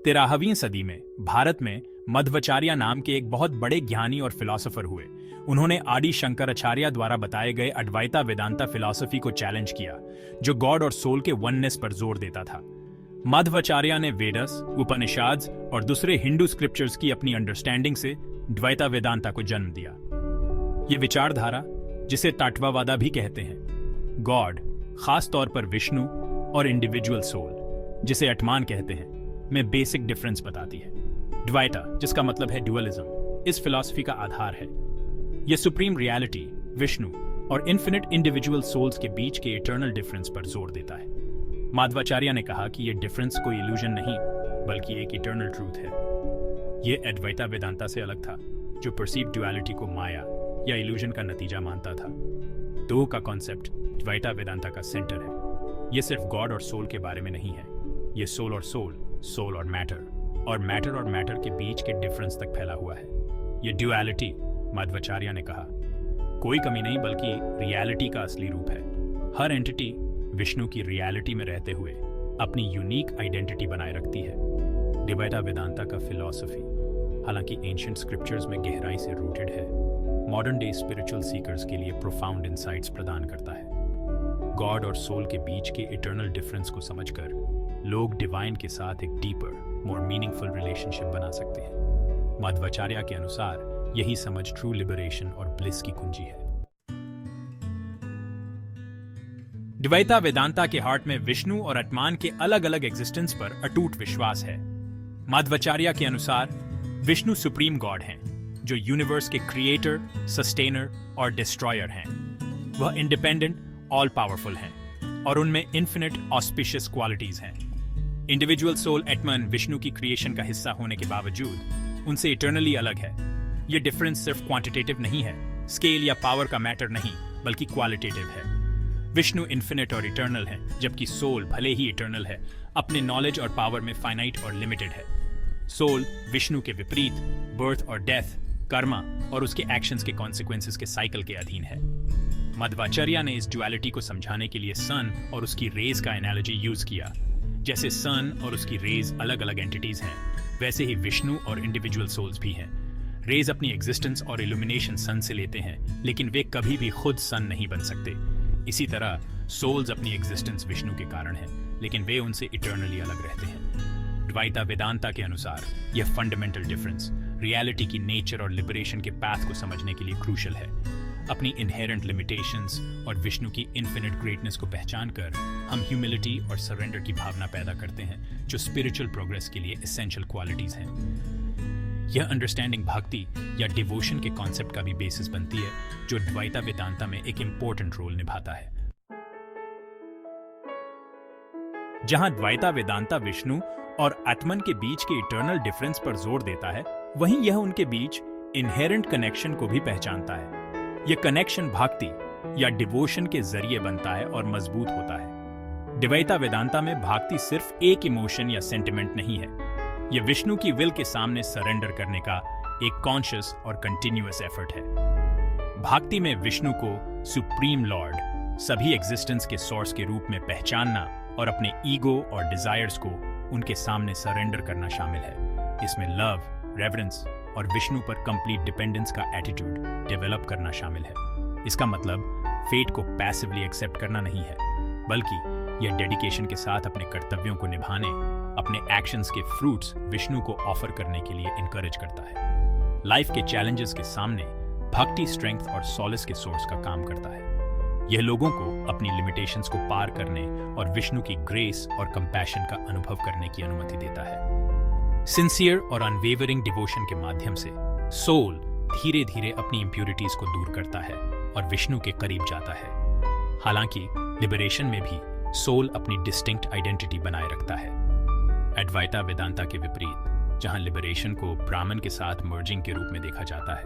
13वीं सदी में भारत में मध्वाचार्य नाम के एक बहुत बड़े ज्ञानी और फिलोसोफर हुए। उन्होंने आदि शंकराचार्य द्वारा बताए गए अद्वैता वेदांता फिलॉसफी को चैलेंज किया, जो गॉड और सोल के वननेस पर जोर देता था। मध्वाचार्य ने वेदस, उपनिषद और दूसरे हिंदू स्क्रिप्चर्स की अपनी अंडरस्टैंडिंग से द्वैता वेदांता को जन्म दिया। ये विचारधारा, जिसे तात्ववादा भी कहते हैं, गॉड, खास तौर पर विष्णु, और इंडिविजुअल सोल, जिसे आत्मान कहते हैं, में बेसिक डिफरेंस बताती है। द्वैता, जिसका मतलब है डुअलिज्म, इस फिलॉसफी का आधार है। यह सुप्रीम रियलिटी, विष्णु और इन्फिनिट इंडिविजुअल सोल्स के बीच के इटर्नल डिफरेंस पर जोर देता है। मध्वाचार्य ने कहा कि यह डिफरेंस कोई इल्यूजन नहीं, बल्कि एक इटर्नल ट्रूथ है। यह अद्वैता वेदांता से अलग था, जो परसीव डुअलिटी को माया या इल्यूजन का नतीजा मानता था। दो का कॉन्सेप्ट द्वैता वेदांता का सेंटर है। यह सिर्फ गॉड और सोल के बारे में नहीं है, यह सोल और सोल, सोल और मैटर के बीच के डिफरेंस तक फैला हुआ है। यह ड्युअलिटी, मध्वाचार्य ने कहा, कोई कमी नहीं बल्कि रियलिटी का असली रूप है। हर एंटिटी विष्णु की रियलिटी में रहते हुए अपनी यूनिक आइडेंटिटी बनाए रखती है। द्वैता वेदांता का फिलॉसफी, हालांकि एंशिएंट स्क्रिप्चर्स में गहराई से रूटेड है, मॉडर्न डे स्पिरिचुअल सीकर्स के लिए प्रोफाउंड इनसाइट्स प्रदान करता है। गॉड और सोल के बीच के इटर्नल डिफरेंस को समझकर लोग डिवाइन के साथ एक डीपर, मोर मीनिंगफुल रिलेशनशिप बना सकते हैं। मध्वाचार्य के अनुसार यही समझ ट्रू लिबरेशन और ब्लिस की कुंजी है। द्वैता वेदांता के हार्ट में विष्णु और आत्मान के अलग अलग एग्जिस्टेंस पर अटूट विश्वास है। मध्वाचार्य के अनुसार विष्णु सुप्रीम गॉड हैं, जो यूनिवर्स के क्रिएटर, सस्टेनर और डिस्ट्रॉयर हैं। वह इंडिपेंडेंट, ऑल पावरफुल हैं और उनमें इन्फिनिट ऑस्पिशियस क्वालिटीज हैं। इंडिविजुअल सोल आत्मन विष्णु की क्रिएशन का हिस्सा होने के बावजूद उनसे इटर्नली अलग है। यह डिफरेंस सिर्फ क्वांटिटेटिव नहीं है, स्केल या पावर का मैटर नहीं, बल्कि क्वालिटेटिव है। विष्णु इन्फिनिट और इटर्नल है, जबकि सोल भले ही इटर्नल है, अपने नॉलेज और पावर में फाइनाइट और लिमिटेड है। सोल विष्णु के विपरीत बर्थ और डेथ, कर्मा और उसके एक्शंस के कॉन्सिक्वेंसेस के साइकिल के अधीन है। मध्वाचार्य ने इस ड्युअलिटी को समझाने के लिए सन और उसकी रेज का एनालॉजी यूज किया। जैसे सन और उसकी रेज अलग अलग एंटिटीज हैं, वैसे ही विष्णु और इंडिविजुअल सोल्स भी हैं। रेज अपनी एग्जिस्टेंस और इल्यूमिनेशन सन से लेते हैं, लेकिन वे कभी भी खुद सन नहीं बन सकते। इसी तरह सोल्स अपनी एग्जिस्टेंस विष्णु के कारण है, लेकिन वे उनसे इटर्नली अलग रहते हैं। द्वैता वेदांता के अनुसार यह फंडामेंटल डिफरेंस रियलिटी की नेचर और लिबरेशन के पाथ को समझने के लिए क्रूशल है। अपनी इनहेरेंट लिमिटेशंस और विष्णु की इन्फिनिट ग्रेटनेस को पहचान कर हम ह्यूमिलिटी और सरेंडर की भावना पैदा करते हैं, जो स्पिरिचुअल प्रोग्रेस के लिए एसेंशियल क्वालिटीज हैं। यह अंडरस्टैंडिंग भक्ति या डिवोशन के कॉन्सेप्ट का भी बेसिस बनती है, जो द्वैता वेदांता में एक इंपॉर्टेंट रोल निभाता है। जहां द्वैता वेदांता विष्णु और आत्मन के बीच के इटर्नल डिफरेंस पर जोर देता है, वहीं यह उनके बीच इनहेरेंट कनेक्शन को भी पहचानता है। यह कनेक्शन भक्ति या डिवोशन के जरिए बनता है और मजबूत होता है। द्वैता वेदांता में भक्ति सिर्फ एक इमोशन या सेंटिमेंट नहीं है, यह विष्णु की विल के सामने सरेंडर करने का एक कॉन्शियस और कंटिन्यूअस एफर्ट है। भक्ति में विष्णु को सुप्रीम लॉर्ड, सभी एग्जिस्टेंस के सोर्स के रूप में पहचानना और अपने ईगो और डिजायर्स को उनके सामने सरेंडर करना शामिल है। इसमें लव, रेवरेंस और विष्णु पर कंप्लीट डिपेंडेंस का एटीट्यूड डेवलप करना शामिल है। इसका मतलब फेट को पैसिवली एक्सेप्ट करना नहीं है, बल्कि यह डेडिकेशन के साथ अपने कर्तव्यों को निभाने, अपने एक्शंस के फ्रूट्स विष्णु को ऑफर करने के लिए इनकरेज करता है। लाइफ के चैलेंजेस के सामने भक्ति स्ट्रेंथ और सॉलिस के सोर्स का काम करता है। यह लोगों को अपनी लिमिटेशंस को पार करने और विष्णु की ग्रेस और कंपैशन का अनुभव करने की अनुमति देता है। सिंसियर और अनवेवरिंग डिवोशन के माध्यम से सोल धीरे धीरे अपनी इंप्यूरिटीज को दूर करता है और विष्णु के करीब जाता है। हालांकि लिबरेशन में भी सोल अपनी डिस्टिंक्ट आइडेंटिटी बनाए रखता है। अद्वैता वेदांता के विपरीत, जहां लिबरेशन को ब्राह्मण के साथ मर्जिंग के रूप में देखा जाता है,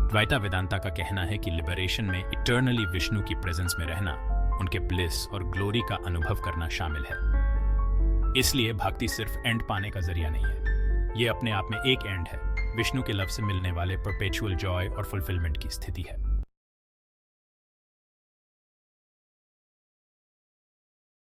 द्वैता वेदांता का कहना है कि लिबरेशन में इटर्नली विष्णु की प्रेजेंस में रहना, उनके ब्लिस और ग्लोरी का अनुभव करना शामिल है। इसलिए भक्ति सिर्फ एंड पाने का जरिया नहीं है, यह अपने आप में एक एंड है, विष्णु के लव से मिलने वाले परपेचुअल जॉय और फुलफिलमेंट की स्थिति है।